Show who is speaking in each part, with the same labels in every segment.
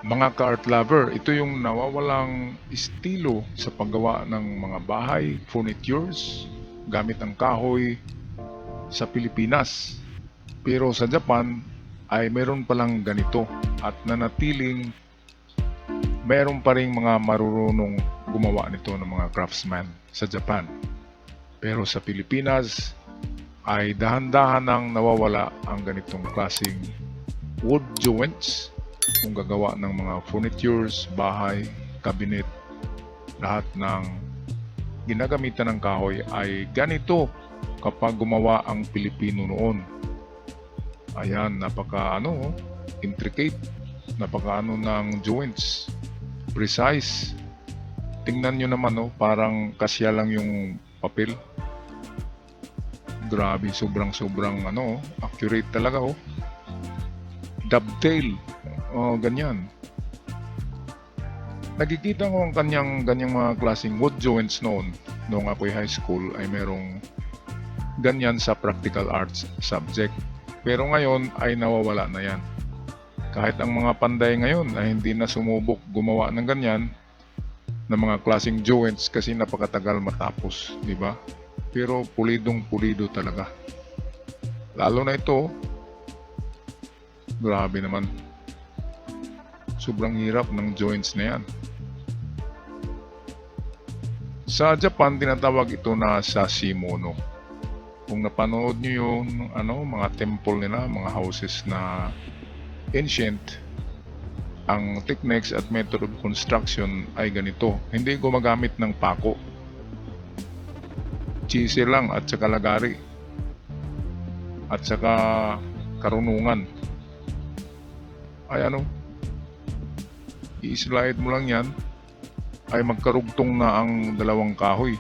Speaker 1: Mga ka-art lover, ito yung nawawalang estilo sa paggawa ng mga bahay, furnitures, gamit ang kahoy sa Pilipinas. Pero sa Japan ay meron palang ganito at nanatiling meron pa ring mga marurunong gumawa nito ng mga craftsman sa Japan. Pero sa Pilipinas ay dahan-dahan nang nawawala ang ganitong klaseng wood joints kung gagawa ng mga furnitures, bahay, cabinet, lahat ng ginagamitan ng kahoy ay ganito kapag gumawa ang Pilipino noon. Ayan, intricate, ng joints, precise. Tingnan nyo naman, parang kasya lang yung papel. Grabe, sobrang accurate talaga, Dovetail, ganyan. Nakikita ko ang ganyang mga klaseng wood joints noong ako'y high school ay merong ganyan sa practical arts subject. Pero ngayon ay nawawala na yan. Kahit ang mga panday ngayon ay hindi na sumubok gumawa ng ganyan ng mga klaseng joints kasi napakatagal matapos, di ba? Pero pulidong-pulido talaga. Lalo na ito, grabe naman. Sobrang hirap ng joints na yan. Sa Japan, tinatawag ito na sashimono. Kung napanood nyo yung mga temple nila, mga houses na ancient, ang techniques at method of construction ay ganito. Hindi gumagamit ng pako. Chisel lang at saka lagari. At saka karunungan. Ay i-slide mo lang yan ay magkarugtong na ang dalawang kahoy.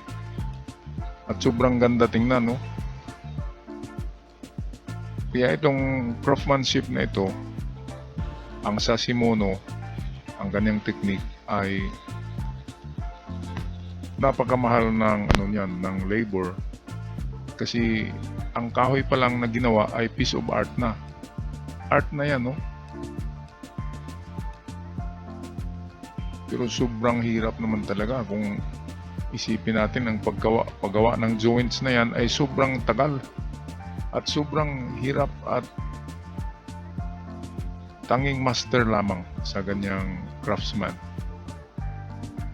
Speaker 1: At sobrang ganda tingnan, Kaya itong craftsmanship na ito, ang sashimono, ang ganyang technique ay napakamahal ng labor. Kasi ang kahoy pa lang na ginawa ay piece of art na. Art na yan, Pero sobrang hirap naman talaga kung isipin natin ang paggawa ng joints na yan ay sobrang tagal at sobrang hirap at tanging master lamang sa ganyang craftsman.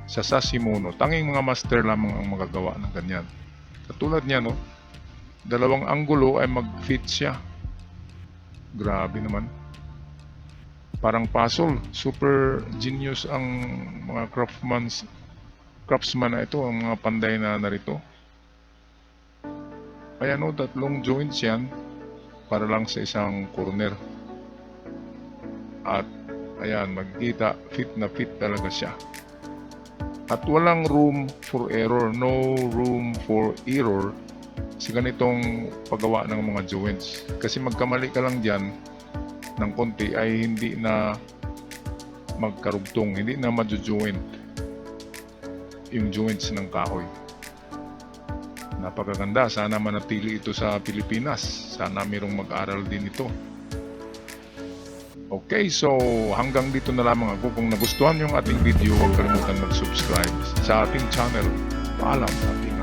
Speaker 1: Sa sashimono, tanging mga master lamang ang magagawa ng ganyan. Katulad niya, dalawang anggulo ay mag-fit siya. Grabe naman. Parang puzzle. Super genius ang mga craftsman na ito, ang mga panday na narito. Ayan, tatlong joints yan para lang sa isang corner. At ayan, magkita, fit na fit talaga siya. At walang room for error, no room for error sa ganitong paggawa ng mga joints. Kasi magkamali ka lang dyan ng konti ay hindi na magkarugtong, hindi na majo-joint yung joints ng kahoy. Napakaganda, sana manatili ito sa Pilipinas. Sana mayroong mag-aral din ito. Okay, so hanggang dito na lamang ako. Kung nagustuhan yung ating video, huwag kalimutan mag-subscribe sa ating channel. Paalam, ating